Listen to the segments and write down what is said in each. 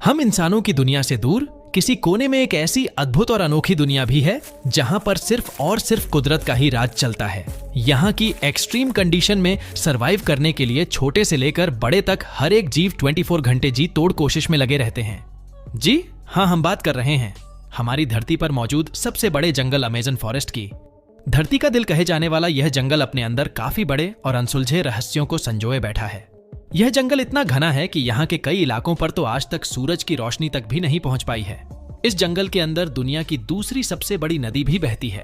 हम इंसानों की दुनिया से दूर किसी कोने में एक ऐसी अद्भुत और अनोखी दुनिया भी है जहां पर सिर्फ और सिर्फ कुदरत का ही राज चलता है। यहाँ की एक्सट्रीम कंडीशन में सरवाइव करने के लिए छोटे से लेकर बड़े तक हर एक जीव 24 घंटे जी तोड़ कोशिश में लगे रहते हैं। जी हाँ, हम बात कर रहे हैं हमारी धरती पर मौजूद सबसे बड़े जंगल अमेज़न फॉरेस्ट की। धरती का दिल कहे जाने वाला यह जंगल अपने अंदर काफी बड़े और अनसुलझे रहस्यों को संजोए बैठा है। यह जंगल इतना घना है कि यहाँ के कई इलाकों पर तो आज तक सूरज की रोशनी तक भी नहीं पहुंच पाई है। इस जंगल के अंदर दुनिया की दूसरी सबसे बड़ी नदी भी बहती है।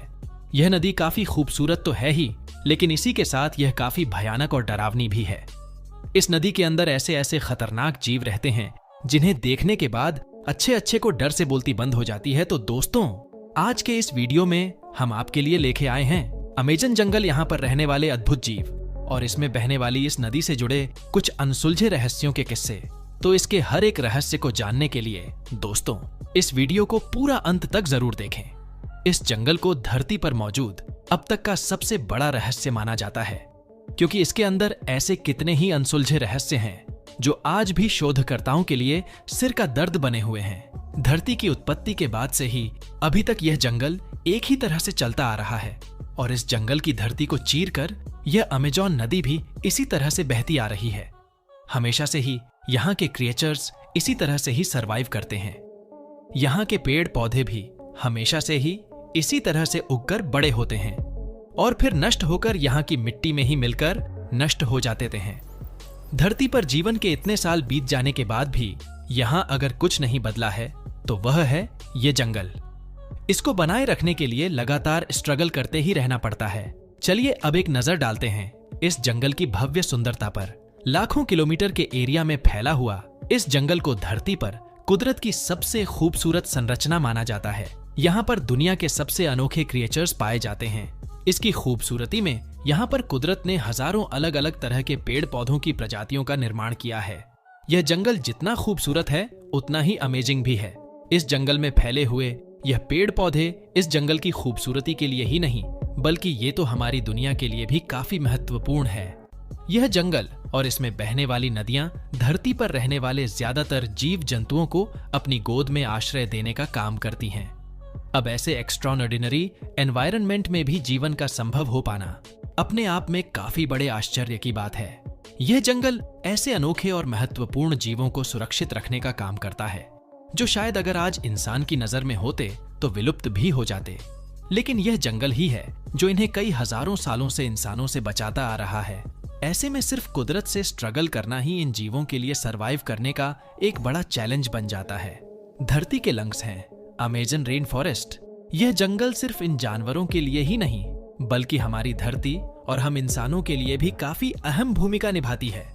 यह नदी काफी खूबसूरत तो है ही, लेकिन इसी के साथ यह काफी भयानक और डरावनी भी है। इस नदी के अंदर ऐसे ऐसे खतरनाक जीव रहते हैं जिन्हें देखने के बाद अच्छे अच्छे को डर से बोलती बंद हो जाती है। तो दोस्तों, आज के इस वीडियो में हम आपके लिए लेके आए हैं अमेज़न जंगल, यहाँ पर रहने वाले अद्भुत जीव और इसमें बहने वाली इस नदी से जुड़े कुछ अनसुलझे रहस्यों के किस्से। तो इसके हर एक रहस्य को जानने के लिए दोस्तों इस वीडियो को पूरा अंत तक जरूर देखें। इस जंगल को धरती पर मौजूद अब तक का सबसे बड़ा रहस्य माना जाता है, क्योंकि इसके अंदर ऐसे कितने ही अनसुलझे रहस्य हैं जो आज भी शोधकर्ताओं के लिए सिर का दर्द बने हुए हैं। धरती की उत्पत्ति के बाद से ही अभी तक यह जंगल एक ही तरह से चलता आ रहा है और इस जंगल की धरती को चीरकर यह अमेज़न नदी भी इसी तरह से बहती आ रही है। हमेशा से ही यहाँ के क्रिएचर्स इसी तरह से ही सरवाइव करते हैं। यहाँ के पेड़ पौधे भी हमेशा से ही इसी तरह से उगकर बड़े होते हैं और फिर नष्ट होकर यहाँ की मिट्टी में ही मिलकर नष्ट हो जाते हैं। धरती पर जीवन के इतने साल बीत जाने के बाद भी यहाँ अगर कुछ नहीं बदला है तो वह है ये जंगल। इसको बनाए रखने के लिए लगातार स्ट्रगल करते ही रहना पड़ता है। चलिए अब एक नजर डालते हैं इस जंगल की भव्य सुंदरता पर। लाखों किलोमीटर के एरिया में फैला हुआ इस जंगल को धरती पर कुदरत की सबसे खूबसूरत संरचना माना जाता है। यहाँ पर दुनिया के सबसे अनोखे क्रिएचर्स पाए जाते हैं। इसकी खूबसूरती में यहाँ पर कुदरत ने हजारों अलग अलग तरह के पेड़ पौधों की प्रजातियों का निर्माण किया है। यह जंगल जितना खूबसूरत है उतना ही अमेजिंग भी है। इस जंगल में फैले हुए यह पेड़ पौधे इस जंगल की खूबसूरती के लिए ही नहीं, बल्कि ये तो हमारी दुनिया के लिए भी काफी महत्वपूर्ण है। यह जंगल और इसमें बहने वाली नदियां धरती पर रहने वाले ज्यादातर जीव जंतुओं को अपनी गोद में आश्रय देने का काम करती हैं। अब ऐसे एक्स्ट्राऑर्डिनरी एनवायरनमेंट में भी जीवन का संभव हो पाना अपने आप में काफी बड़े आश्चर्य की बात है। यह जंगल ऐसे अनोखे और महत्वपूर्ण जीवों को सुरक्षित रखने का काम करता है जो शायद अगर आज इंसान की नजर में होते तो विलुप्त भी हो जाते, लेकिन यह जंगल ही है जो इन्हें कई हजारों सालों से इंसानों से बचाता आ रहा है। ऐसे में सिर्फ कुदरत से स्ट्रगल करना ही इन जीवों के लिए सरवाइव करने का एक बड़ा चैलेंज बन जाता है। धरती के लंग्स हैं अमेज़न रेन फॉरेस्ट। यह जंगल सिर्फ इन जानवरों के लिए ही नहीं, बल्कि हमारी धरती और हम इंसानों के लिए भी काफी अहम भूमिका निभाती है।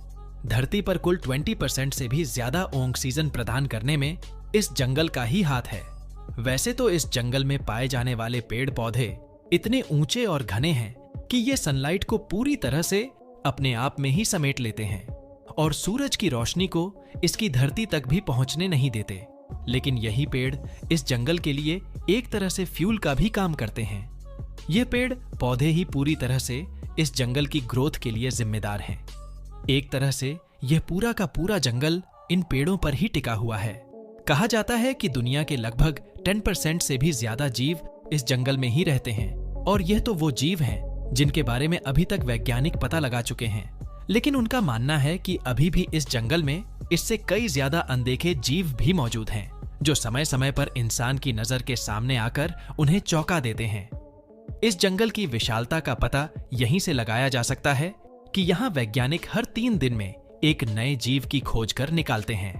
धरती पर कुल 20% से भी ज्यादा ऑक्सीजन प्रदान करने में इस जंगल का ही हाथ है। वैसे तो इस जंगल में पाए जाने वाले पेड़ पौधे इतने ऊंचे और घने हैं कि ये सनलाइट को पूरी तरह से अपने आप में ही समेट लेते हैं और सूरज की रोशनी को इसकी धरती तक भी पहुंचने नहीं देते। लेकिन यही पेड़ इस जंगल के लिए एक तरह से फ्यूल का भी काम करते हैं। ये पेड़ पौधे ही पूरी तरह से इस जंगल की ग्रोथ के लिए जिम्मेदार हैं। एक तरह से यह पूरा का पूरा जंगल इन पेड़ों पर ही टिका हुआ है। कहा जाता है कि दुनिया के लगभग 10% से भी ज्यादा जीव इस जंगल में ही रहते हैं और यह तो वो जीव हैं जिनके बारे में अभी तक वैज्ञानिक पता लगा चुके हैं। लेकिन उनका मानना है कि अभी भी इस जंगल में इससे कई ज्यादा अनदेखे जीव भी मौजूद हैं जो समय समय पर इंसान की नजर के सामने आकर उन्हें चौंका देते हैं। इस जंगल की विशालता का पता यहीं से लगाया जा सकता है कि यहाँ वैज्ञानिक हर 3 दिन में एक नए जीव की खोज कर निकालते हैं।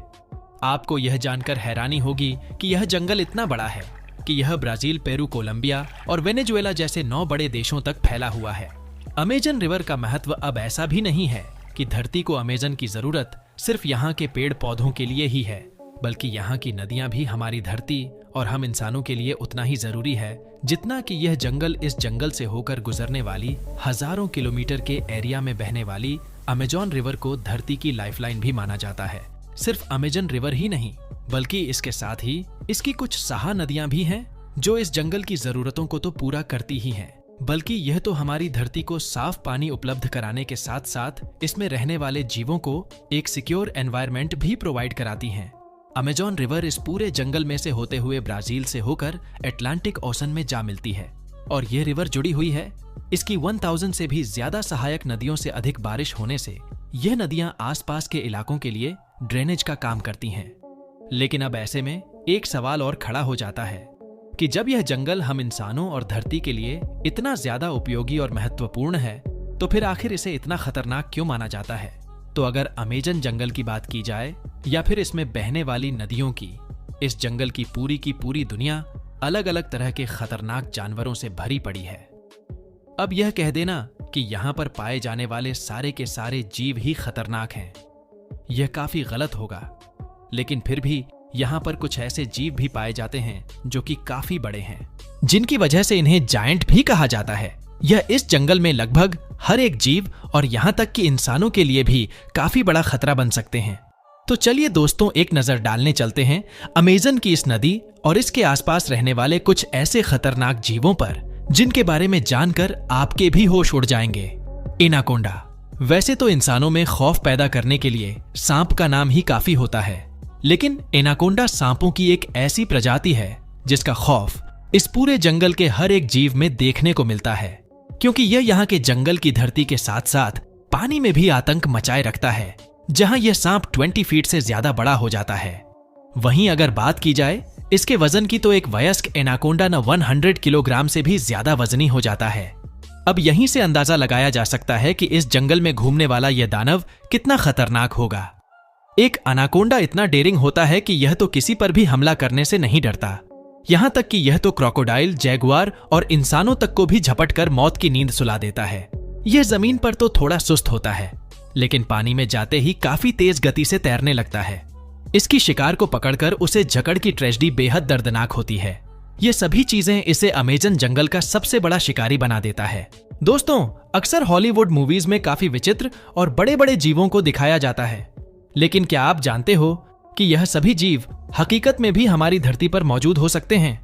आपको यह जानकर हैरानी होगी कि यह जंगल इतना बड़ा है कि यह ब्राजील, पेरू, कोलंबिया और वेनेजुएला जैसे 9 बड़े देशों तक फैला हुआ है। अमेज़न रिवर का महत्व अब ऐसा भी नहीं है कि धरती को अमेज़न की जरूरत सिर्फ यहाँ के पेड़ पौधों के लिए ही है, बल्कि यहाँ की नदियां भी हमारी धरती और हम इंसानों के लिए उतना ही जरूरी है जितना कि यह जंगल इस जंगल से होकर गुजरने वाली हजारों किलोमीटर के एरिया में बहने वाली अमेज़न रिवर को धरती की लाइफलाइन भी माना जाता है। सिर्फ अमेज़न रिवर ही नहीं, बल्कि इसके साथ ही इसकी कुछ सहा नदियां भी हैं जो इस जंगल की जरूरतों को तो पूरा करती ही हैं, बल्कि यह तो हमारी धरती को साफ पानी उपलब्ध कराने के साथ साथ इसमें रहने वाले जीवों को एक सिक्योर एनवायरनमेंट भी प्रोवाइड कराती हैं। अमेजॉन रिवर इस पूरे जंगल में से होते हुए ब्राजील से होकर अटलांटिक ओशन में जा मिलती है और यह रिवर जुड़ी हुई है इसकी 1000 से भी ज्यादा सहायक नदियों से अधिक बारिश होने से यह नदियां आसपास के इलाकों के लिए ड्रेनेज का काम करती हैं। लेकिन अब ऐसे में एक सवाल और खड़ा हो जाता है कि जब यह जंगल हम इंसानों और धरती के लिए इतना ज्यादा उपयोगी और महत्वपूर्ण है तो फिर आखिर इसे इतना खतरनाक क्यों माना जाता है। तो अगर अमेजन जंगल की बात की जाए या फिर इसमें बहने वाली नदियों की, इस जंगल की पूरी दुनिया अलग अलग तरह के खतरनाक जानवरों से भरी पड़ी है। अब यह कह देना कि यहां पर पाए जाने वाले सारे के सारे जीव ही खतरनाक हैं, यह काफी गलत होगा। लेकिन फिर भी यहां पर कुछ ऐसे जीव भी पाए जाते हैं जो कि काफी बड़े हैं, जिनकी वजह से इन्हें जायंट भी कहा जाता है। यह इस जंगल में लगभग हर एक जीव और यहां तक कि इंसानों के लिए भी काफी बड़ा खतरा बन सकते हैं। तो चलिए दोस्तों, एक नजर डालने चलते हैं अमेजन की इस नदी और इसके आसपास रहने वाले कुछ ऐसे खतरनाक जीवों पर जिनके बारे में जानकर आपके भी होश उड़ जाएंगे। एनाकोंडा। वैसे तो इंसानों में खौफ पैदा करने के लिए सांप का नाम ही काफी होता है, लेकिन एनाकोंडा सांपों की एक ऐसी प्रजाति है जिसका खौफ इस पूरे जंगल के हर एक जीव में देखने को मिलता है, क्योंकि यह यहाँ के जंगल की धरती के साथ साथ पानी में भी आतंक मचाए रखता है, जहां यह सांप 20 फीट से ज्यादा बड़ा हो जाता है। वहीं अगर बात की जाए इसके वजन की, तो एक वयस्क एनाकोंडा न 100 किलोग्राम से भी ज्यादा वजनी हो जाता है। अब यहीं से अंदाजा लगाया जा सकता है कि इस जंगल में घूमने वाला यह दानव कितना खतरनाक होगा। एक एनाकोंडा इतना डेयरिंग होता है कि यह तो किसी पर भी हमला करने से नहीं डरता, यहां तक कि यह तो क्रोकोडाइल, जैगुआर और इंसानों तक को भी झपट कर मौत की नींद सुला देता है। यह जमीन पर तो थोड़ा सुस्त होता है, लेकिन पानी में जाते ही काफी तेज गति से तैरने लगता है। इसकी शिकार को पकड़कर उसे जकड़ की ट्रेजेडी बेहद दर्दनाक होती है। ये सभी चीजें इसे अमेजन जंगल का सबसे बड़ा शिकारी बना देता है। दोस्तों, अक्सर हॉलीवुड मूवीज में काफी विचित्र और बड़े बड़े जीवों को दिखाया जाता है, लेकिन क्या आप जानते हो कि यह सभी जीव हकीकत में भी हमारी धरती पर मौजूद हो सकते हैं?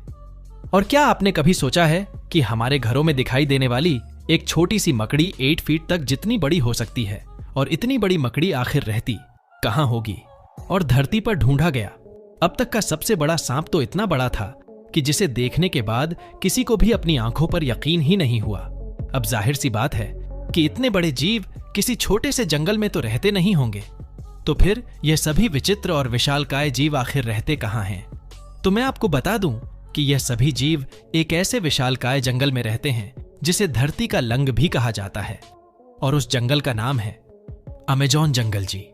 और क्या आपने कभी सोचा है कि हमारे घरों में दिखाई देने वाली एक छोटी सी मकड़ी 8 फीट तक जितनी बड़ी हो सकती है, और इतनी बड़ी मकड़ी आखिर रहती कहां होगी? और धरती पर ढूंढा गया अब तक का सबसे बड़ा सांप तो इतना बड़ा था कि जिसे देखने के बाद किसी को भी अपनी आंखों पर यकीन ही नहीं हुआ। अब जाहिर सी बात है कि इतने बड़े जीव किसी छोटे से जंगल में तो रहते नहीं होंगे, तो फिर ये सभी विचित्र और विशालकाय जीव आखिर रहते कहां हैं? तो मैं आपको बता दूं कि यह सभी जीव एक ऐसे विशालकाय जंगल में रहते हैं जिसे धरती का लंग भी कहा जाता है, और उस जंगल का नाम है अमेजॉन जंगल जी।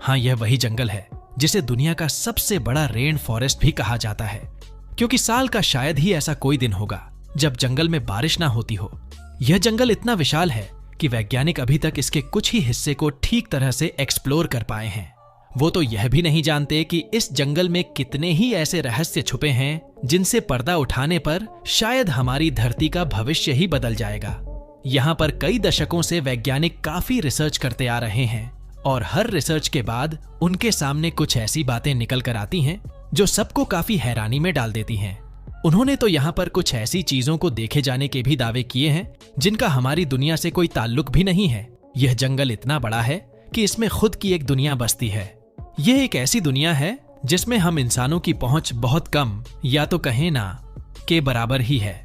हाँ, यह वही जंगल है जिसे दुनिया का सबसे बड़ा रेन फॉरेस्ट भी कहा जाता है, क्योंकि साल का शायद ही ऐसा कोई दिन होगा जब जंगल में बारिश ना होती हो। यह जंगल इतना विशाल है कि वैज्ञानिक अभी तक इसके कुछ ही हिस्से को ठीक तरह से एक्सप्लोर कर पाए हैं। वो तो यह भी नहीं जानते कि इस जंगल में कितने ही ऐसे रहस्य छुपे हैं जिनसे पर्दा उठाने पर शायद हमारी धरती का भविष्य ही बदल जाएगा। यहाँ पर कई दशकों से वैज्ञानिक काफी रिसर्च करते आ रहे हैं, और हर रिसर्च के बाद उनके सामने कुछ ऐसी बातें निकल कर आती हैं जो सबको काफी हैरानी में डाल देती हैं। उन्होंने तो यहाँ पर कुछ ऐसी चीजों को देखे जाने के भी दावे किए हैं जिनका हमारी दुनिया से कोई ताल्लुक भी नहीं है। यह जंगल इतना बड़ा है कि इसमें खुद की एक दुनिया बसती है। यह एक ऐसी दुनिया है जिसमें हम इंसानों की पहुंच बहुत कम, या तो कहें ना के बराबर ही है।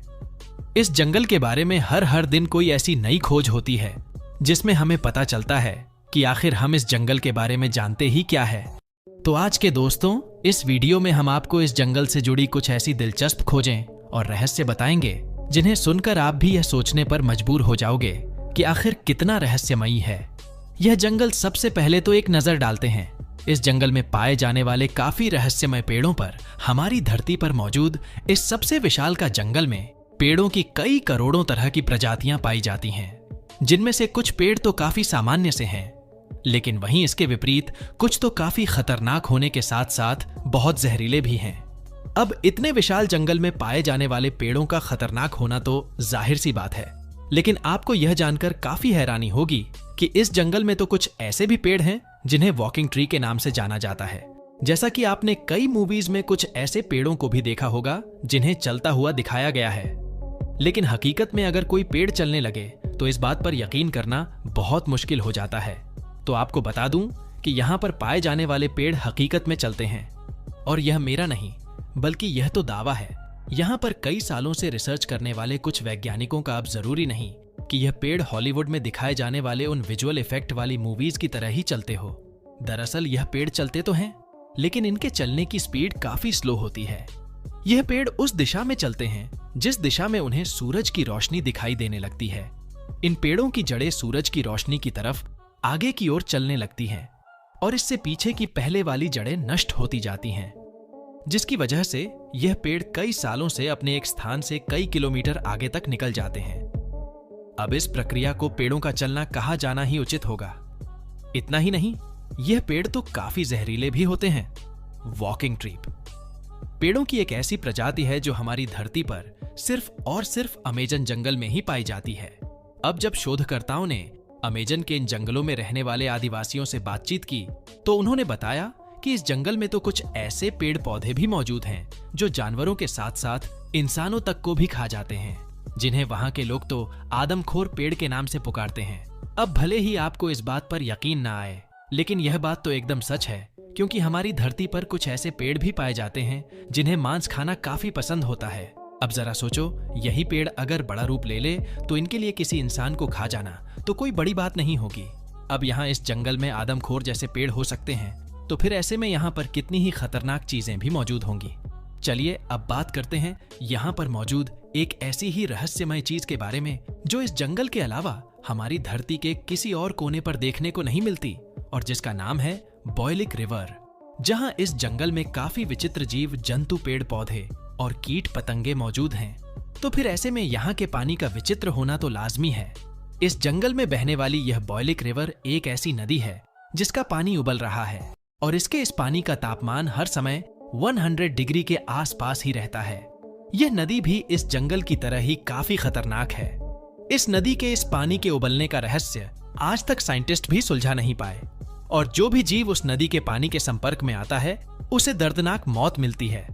इस जंगल के बारे में हर दिन कोई ऐसी नई खोज होती है जिसमें हमें पता चलता है कि आखिर हम इस जंगल के बारे में जानते ही क्या है। तो आज के दोस्तों, इस वीडियो में हम आपको इस जंगल से जुड़ी कुछ ऐसी दिलचस्प खोजें और रहस्य बताएंगे जिन्हें सुनकर आप भी यह सोचने पर मजबूर हो जाओगे कि आखिर कितना रहस्यमयी है यह जंगल। सबसे पहले तो एक नजर डालते हैं इस जंगल में पाए जाने वाले काफी रहस्यमय पेड़ों पर। हमारी धरती पर मौजूद इस सबसे विशाल का जंगल में पेड़ों की कई करोड़ों तरह की प्रजातियां पाई जाती हैं, जिनमें से कुछ पेड़ तो काफी सामान्य से हैं, लेकिन वहीं इसके विपरीत कुछ तो काफी खतरनाक होने के साथ साथ बहुत जहरीले भी हैं। अब इतने विशाल जंगल में पाए जाने वाले पेड़ों का खतरनाक होना तो जाहिर सी बात है, लेकिन आपको यह जानकर काफी हैरानी होगी कि इस जंगल में तो कुछ ऐसे भी पेड़ हैं जिन्हें वॉकिंग ट्री के नाम से जाना जाता है। जैसा कि आपने कई मूवीज में कुछ ऐसे पेड़ों को भी देखा होगा जिन्हें चलता हुआ दिखाया गया है, लेकिन हकीकत में अगर कोई पेड़ चलने लगे तो इस बात पर यकीन करना बहुत मुश्किल हो जाता है। तो आपको बता दूं कि यहाँ पर पाए जाने वाले पेड़ हकीकत में चलते हैं। और यह मेरा नहीं, बल्कि यह तो दावा है यहाँ पर कई सालों से रिसर्च करने वाले कुछ वैज्ञानिकों का। अब जरूरी नहीं कि यह पेड़ हॉलीवुड में दिखाए जाने वाले उन विजुअल इफेक्ट वाली मूवीज की तरह ही चलते हो। दरअसल यह पेड़ चलते तो हैं, लेकिन इनके चलने की स्पीड काफी स्लो होती है। यह पेड़ उस दिशा में चलते हैं जिस दिशा में उन्हें सूरज की रोशनी दिखाई देने लगती है। इन पेड़ों की जड़ें सूरज की रोशनी की तरफ आगे की ओर चलने लगती हैं और इससे पीछे की पहले वाली जड़ें नष्ट होती जाती हैं, जिसकी वजह से यह पेड़ कई सालों से अपने एक स्थान से कई किलोमीटर आगे तक निकल जाते हैं। अब इस प्रक्रिया को पेड़ों का चलना कहा जाना ही उचित होगा। इतना ही नहीं, यह पेड़ तो काफी जहरीले भी होते हैं। वॉकिंग ट्रीप पेड़ों की एक ऐसी प्रजाति है जो हमारी धरती पर सिर्फ और सिर्फ अमेजन जंगल में ही पाई जाती है। अब जब शोधकर्ताओं ने अमेजन के इन जंगलों में रहने वाले आदिवासियों से बातचीत की तो उन्होंने बताया कि इस जंगल में तो कुछ ऐसे पेड़ पौधे भी मौजूद हैं जो जानवरों के साथ साथ इंसानों तक को भी खा जाते हैं, जिन्हें वहां के लोग तो आदमखोर पेड़ के नाम से पुकारते हैं। अब भले ही आपको इस बात पर यकीन ना आए, लेकिन यह बात तो एकदम सच है, क्योंकि हमारी धरती पर कुछ ऐसे पेड़ भी पाए जाते हैं जिन्हें मांस खाना काफी पसंद होता है। अब जरा सोचो, यही पेड़ अगर बड़ा रूप ले ले तो इनके लिए किसी इंसान को खा जाना तो कोई बड़ी बात नहीं होगी। अब यहाँ इस जंगल में आदमखोर जैसे पेड़ हो सकते हैं, तो फिर ऐसे में यहाँ पर कितनी ही खतरनाक चीजें भी मौजूद होंगी। चलिए अब बात करते हैं यहाँ पर मौजूद एक ऐसी ही रहस्यमय चीज के बारे में जो इस जंगल के अलावा हमारी धरती के किसी और कोने पर देखने को नहीं मिलती, और जिसका नाम है बॉयलिक रिवर। जहाँ इस जंगल में काफी विचित्र जीव जंतु, पेड़ पौधे और कीट पतंगे मौजूद हैं, तो फिर ऐसे में यहाँ के पानी का विचित्र होना तो लाजमी है। इस जंगल में बहने वाली यह बॉयलिक रिवर एक ऐसी नदी है जिसका पानी उबल रहा है और इसके इस पानी का तापमान हर समय 100 डिग्री के आसपास ही रहता है। यह नदी भी इस जंगल की तरह ही काफी खतरनाक है। इस नदी के इस पानी के उबलने का रहस्य आज तक साइंटिस्ट भी सुलझा नहीं पाए, और जो भी जीव उस नदी के पानी के संपर्क में आता है उसे दर्दनाक मौत मिलती है।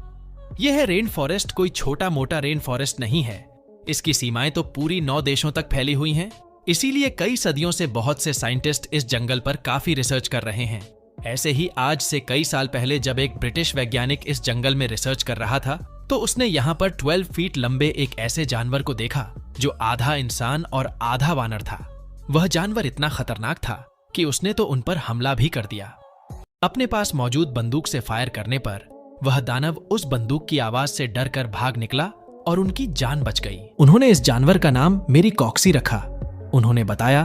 यह रेन फॉरेस्ट कोई छोटा मोटा रेन फॉरेस्ट नहीं है। इसकी सीमाएं तो पूरी 9 देशों तक फैली हुई हैं। इसीलिए कई सदियों से बहुत से साइंटिस्ट इस जंगल पर काफी रिसर्च कर रहे हैं। ऐसे ही आज से कई साल पहले जब एक ब्रिटिश वैज्ञानिक इस जंगल में रिसर्च कर रहा था, तो उसने यहाँ पर 12 फीट लंबे एक ऐसे जानवर को देखा जो आधा इंसान और आधा वानर था। वह जानवर इतना खतरनाक था कि उसने तो उन पर हमला भी कर दिया। अपने पास मौजूद बंदूक से फायर करने पर वह दानव उस बंदूक की आवाज से डर कर भाग निकला और उनकी जान बच गई। उन्होंने इस जानवर का नाम मेरी कॉक्सी रखा। उन्होंने बताया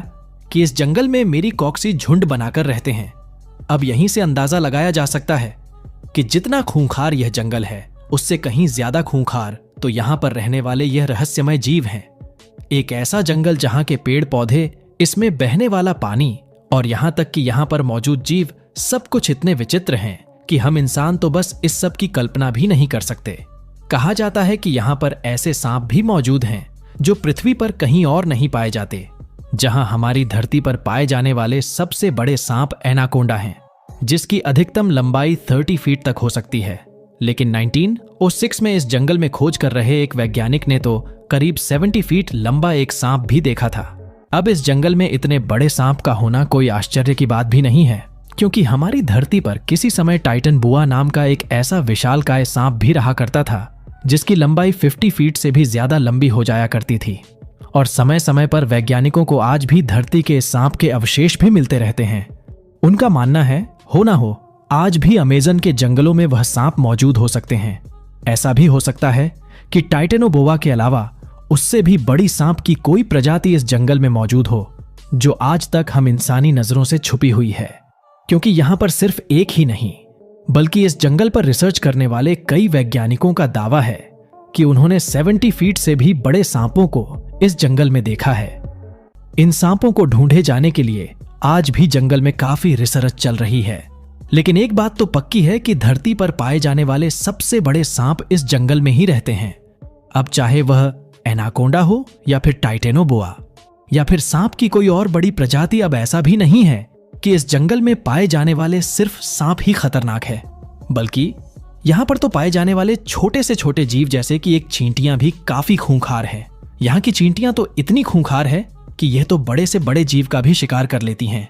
कि इस जंगल में मेरी कॉक्सी झुंड बनाकर रहते हैं। अब यहीं से अंदाजा लगाया जा सकता है कि जितना खूंखार यह जंगल है, उससे कहीं ज्यादा खूंखार तो यहाँ पर रहने वाले यह रहस्यमय जीव हैं। एक ऐसा जंगल जहाँ के पेड़ पौधे, इसमें बहने वाला पानी और यहाँ तक कि यहाँ पर मौजूद जीव सब कुछ इतने विचित्र हैं कि हम इंसान तो बस इस सब की कल्पना भी नहीं कर सकते। कहा जाता है कि यहाँ पर ऐसे सांप भी मौजूद हैं जो पृथ्वी पर कहीं और नहीं पाए जाते। जहां हमारी धरती पर पाए जाने वाले सबसे बड़े सांप एनाकोंडा हैं, जिसकी अधिकतम लंबाई 30 फीट तक हो सकती है। लेकिन 1906 में इस जंगल में खोज कर रहे एक वैज्ञानिक ने तो करीब 70 फीट लंबा एक सांप भी देखा था। अब इस जंगल में इतने बड़े सांप का होना कोई आश्चर्य की बात भी नहीं है, क्योंकि हमारी धरती पर किसी समय टाइटन बुआ नाम का एक ऐसा विशालकाय सांप भी रहा करता था, जिसकी लंबाई 50 फीट से भी ज्यादा लंबी हो जाया करती थी। और समय समय पर वैज्ञानिकों को आज भी धरती के सांप के अवशेष भी मिलते रहते हैं। उनका मानना है, हो ना हो, आज भी अमेजन के जंगलों में वह सांप मौजूद हो सकते हैं। ऐसा भी हो सकता है कि टाइटेनोबोआ के अलावा उससे भी बड़ी सांप की कोई प्रजाति इस जंगल में मौजूद हो, जो आज तक हम इंसानी नजरों से छुपी हुई है। क्योंकि यहां पर सिर्फ एक ही नहीं, बल्कि इस जंगल पर रिसर्च करने वाले कई वैज्ञानिकों का दावा है कि उन्होंने 70 फीट से भी बड़े सांपों को इस जंगल में देखा है। इन सांपों को ढूंढे जाने के लिए आज भी जंगल में काफी रिसर्च चल रही है। लेकिन एक बात तो पक्की है कि धरती पर पाए जाने वाले सबसे बड़े सांप इस जंगल में ही रहते हैं। अब चाहे वह एनाकोंडा हो या फिर टाइटेनोबोआ या फिर सांप की कोई और बड़ी प्रजाति, अब ऐसा भी नहीं है कि इस जंगल में पाए जाने वाले सिर्फ सांप ही खतरनाक है, बल्कि यहाँ पर तो पाए जाने वाले छोटे से छोटे जीव जैसे कि एक चींटियां भी काफी खूंखार है। यहाँ की चींटियां तो इतनी खूंखार है कि यह तो बड़े से बड़े जीव का भी शिकार कर लेती हैं।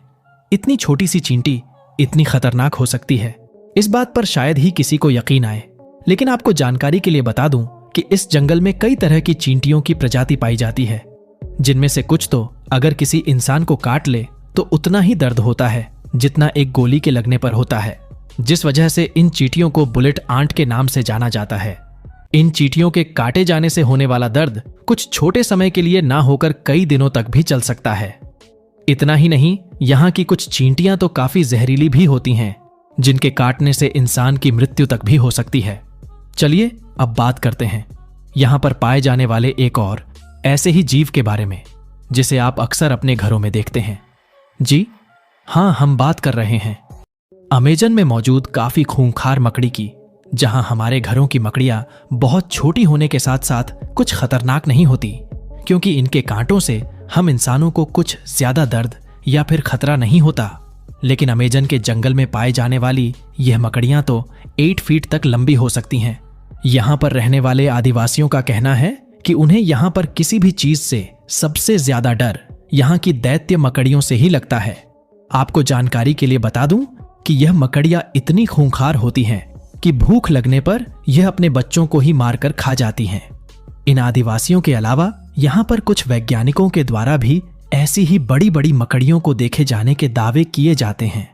इतनी छोटी सी चींटी इतनी खतरनाक हो सकती है इस बात पर शायद ही किसी को यकीन आए, लेकिन आपको जानकारी के लिए बता दूं कि इस जंगल में कई तरह की चींटियों की प्रजाति पाई जाती है, जिनमें से कुछ तो अगर किसी इंसान को काट ले तो उतना ही दर्द होता है जितना एक गोली के लगने पर होता है, जिस वजह से इन चींटियों को बुलेट आंट के नाम से जाना जाता है। इन चींटियों के काटे जाने से होने वाला दर्द कुछ छोटे समय के लिए ना होकर कई दिनों तक भी चल सकता है। इतना ही नहीं, यहाँ की कुछ चींटियां तो काफी जहरीली भी होती हैं, जिनके काटने से इंसान की मृत्यु तक भी हो सकती है। चलिए अब बात करते हैं यहाँ पर पाए जाने वाले एक और ऐसे ही जीव के बारे में, जिसे आप अक्सर अपने घरों में देखते हैं। जी हाँ, हम बात कर रहे हैं अमेजन में मौजूद काफी खूंखार मकड़ी की, जहां हमारे घरों की मकड़ियां बहुत छोटी होने के साथ साथ कुछ खतरनाक नहीं होती, क्योंकि इनके कांटों से हम इंसानों को कुछ ज्यादा दर्द या फिर खतरा नहीं होता। लेकिन अमेजन के जंगल में पाए जाने वाली यह मकड़ियां तो 8 फीट तक लंबी हो सकती हैं। यहां पर रहने वाले आदिवासियों का कहना है कि उन्हें यहां पर किसी भी चीज से सबसे ज्यादा डर यहां की दैत्य मकड़ियों से ही लगता है। आपको जानकारी के लिए बता दूं कि यह मकड़ियां इतनी खूंखार होती हैं कि भूख लगने पर यह अपने बच्चों को ही मारकर खा जाती हैं। इन आदिवासियों के अलावा यहाँ पर कुछ वैज्ञानिकों के द्वारा भी ऐसी ही बड़ी बड़ी मकड़ियों को देखे जाने के दावे किए जाते हैं।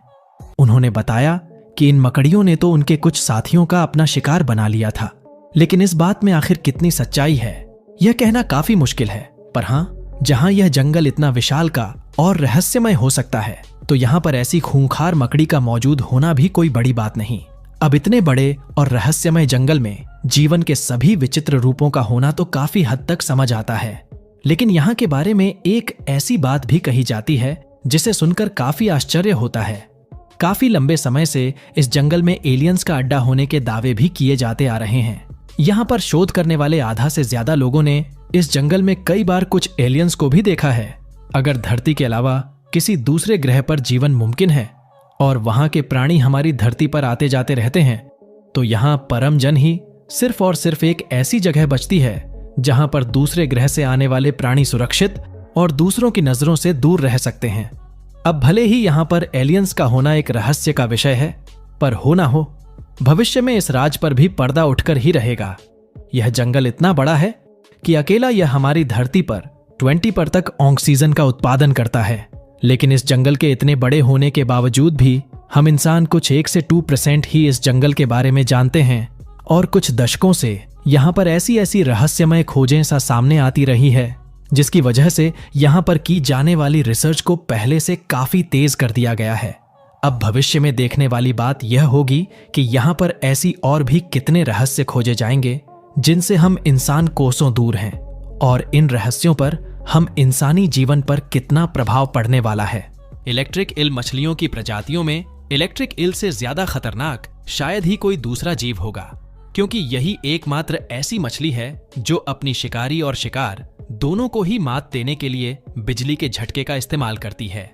उन्होंने बताया कि इन मकड़ियों ने तो उनके कुछ साथियों का अपना शिकार बना लिया था, लेकिन इस बात में आखिर कितनी सच्चाई है यह कहना काफी मुश्किल है। पर हाँ, जहां यह जंगल इतना विशाल का और रहस्यमय हो सकता है, तो यहाँ पर ऐसी खूंखार मकड़ी का मौजूद होना भी कोई बड़ी बात नहीं। अब इतने बड़े और रहस्यमय जंगल में जीवन के सभी विचित्र रूपों का होना तो काफी हद तक समझ आता है, लेकिन यहाँ के बारे में एक ऐसी बात भी कही जाती है जिसे सुनकर काफी आश्चर्य होता है। काफी लंबे समय से इस जंगल में एलियंस का अड्डा होने के दावे भी किए जाते आ रहे हैं। यहाँ पर शोध करने वाले आधा से ज्यादा लोगों ने इस जंगल में कई बार कुछ एलियंस को भी देखा है। अगर धरती के अलावा किसी दूसरे ग्रह पर जीवन मुमकिन है और वहां के प्राणी हमारी धरती पर आते जाते रहते हैं, तो यहाँ परम जन ही सिर्फ और सिर्फ एक ऐसी जगह बचती है जहां पर दूसरे ग्रह से आने वाले प्राणी सुरक्षित और दूसरों की नजरों से दूर रह सकते हैं। अब भले ही यहाँ पर एलियंस का होना एक रहस्य का विषय है, पर हो ना हो, भविष्य में इस राज पर भी पर्दा उठकर ही रहेगा। यह जंगल इतना बड़ा है कि अकेला यह हमारी धरती पर 20% तक ऑक्सीजन का उत्पादन करता है, लेकिन इस जंगल के इतने बड़े होने के बावजूद भी हम इंसान कुछ 1 से 2% ही इस जंगल के बारे में जानते हैं। और कुछ दशकों से यहाँ पर ऐसी ऐसी रहस्यमय खोजें सा सामने आती रही है, जिसकी वजह से यहाँ पर की जाने वाली रिसर्च को पहले से काफी तेज कर दिया गया है। अब भविष्य में देखने वाली बात यह होगी कि यहाँ पर ऐसी और भी कितने रहस्य खोजे जाएंगे जिनसे हम इंसान कोसों दूर हैं, और इन रहस्यों पर हम इंसानी जीवन पर कितना प्रभाव पड़ने वाला है। इलेक्ट्रिक ईल मछलियों की प्रजातियों में इलेक्ट्रिक ईल से ज्यादा खतरनाक शायद ही कोई दूसरा जीव होगा, क्योंकि यही एकमात्र ऐसी मछली है जो अपनी शिकारी और शिकार दोनों को ही मात देने के लिए बिजली के झटके का इस्तेमाल करती है।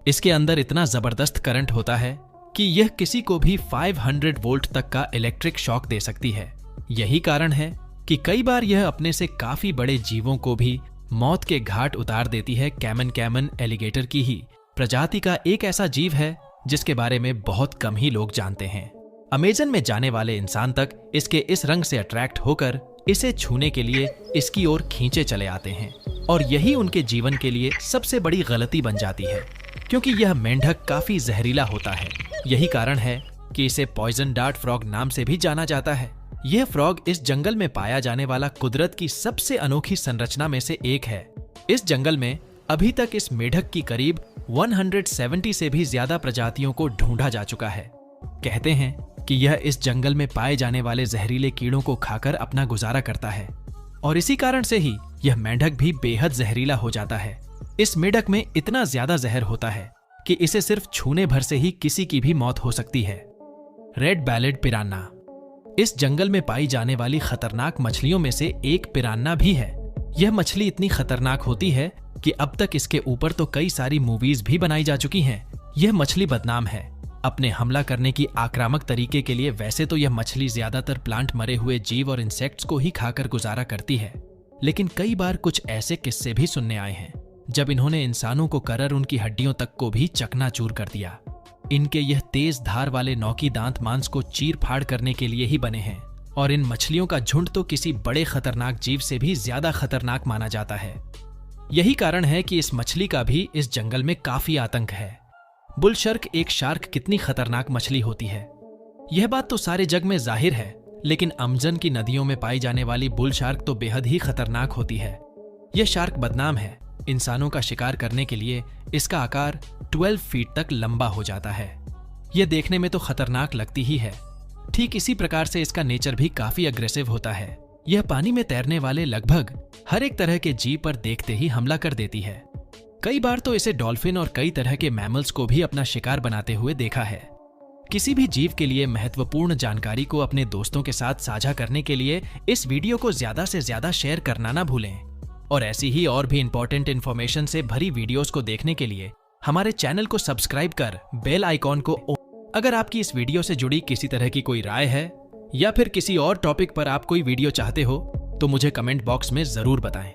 इसके अंदर इतना जबरदस्त करंट होता है कि यह किसी को भी 500 वोल्ट तक का इलेक्ट्रिक शॉक दे सकती है। यही कारण है कि कई बार यह अपने से काफी बड़े जीवों को भी मौत के घाट उतार देती है। कैमन एलिगेटर की ही प्रजाति का एक ऐसा जीव है जिसके बारे में बहुत कम ही लोग जानते हैं। अमेजन में जाने वाले इंसान तक इसके इस रंग से अट्रैक्ट होकर इसे छूने के लिए इसकी ओर खींचे चले आते हैं, और यही उनके जीवन के लिए सबसे बड़ी गलती बन जाती है, क्योंकि यह मेंढक काफी जहरीला होता है। यही कारण है कि इसे पॉइजन डार्ट फ्रॉग नाम से भी जाना जाता है। यह फ्रॉग इस जंगल में पाया जाने वाला कुदरत की सबसे अनोखी संरचना में से एक है। इस जंगल में अभी तक इस मेढक की करीब 170 से भी ज्यादा प्रजातियों को ढूंढा जा चुका है। कहते हैं कि यह इस जंगल में पाए जाने वाले जहरीले कीड़ों को खाकर अपना गुजारा करता है, और इसी कारण से ही यह मेंढक भी बेहद जहरीला हो जाता है। इस मेढक में इतना ज्यादा जहर होता है कि इसे सिर्फ छूने भर से ही किसी की भी मौत हो सकती है। रेड बैलेड पिरान्ना इस जंगल में पाई जाने वाली खतरनाक मछलियों में से एक पिरान्ना भी है। यह मछली इतनी खतरनाक होती है कि अब तक इसके ऊपर तो कई सारी मूवीज भी बनाई जा चुकी हैं। यह मछली बदनाम है अपने हमला करने की आक्रामक तरीके के लिए। वैसे तो यह मछली ज्यादातर प्लांट, मरे हुए जीव और इंसेक्ट्स को ही खाकर गुजारा करती है, लेकिन कई बार कुछ ऐसे किस्से भी सुनने आए हैं जब इन्होंने इंसानों को करर उनकी हड्डियों तक को भी चकनाचूर कर दिया। इनके यह तेज धार वाले नौकी दांत मांस को चीर फाड़ करने के लिए ही बने हैं और इन मछलियों का झुंड तो किसी बड़े खतरनाक जीव से भी ज्यादा खतरनाक माना जाता है। यही कारण है कि इस मछली का भी इस जंगल में काफी आतंक है। बुल शार्क एक शार्क कितनी खतरनाक मछली होती है यह बात तो सारे जग में जाहिर है, लेकिन अमेज़न की नदियों में पाई जाने वाली बुल शार्क तो बेहद ही खतरनाक होती है। यह शार्क बदनाम है। इंसानों का शिकार करने के लिए इसका आकार 12 फीट तक लंबा हो जाता है। यह देखने में तो खतरनाक लगती ही है, ठीक इसी प्रकार से इसका नेचर भी काफी अग्रेसिव होता है। यह पानी में तैरने वाले लगभग हर एक तरह के जीव पर देखते ही हमला कर देती है। कई बार तो इसे डॉल्फिन और कई तरह के मैमल्स को भी अपना शिकार बनाते हुए देखा है। किसी भी जीव के लिए महत्वपूर्ण जानकारी को अपने दोस्तों के साथ साझा करने के लिए इस वीडियो को ज्यादा से ज्यादा शेयर करना ना भूलें। और ऐसी ही और भी इंपॉर्टेंट इंफॉर्मेशन से भरी वीडियोस को देखने के लिए हमारे चैनल को सब्सक्राइब कर बेल आइकॉन को अगर आपकी इस वीडियो से जुड़ी किसी तरह की कोई राय है या फिर किसी और टॉपिक पर आप कोई वीडियो चाहते हो तो मुझे कमेंट बॉक्स में जरूर बताएं।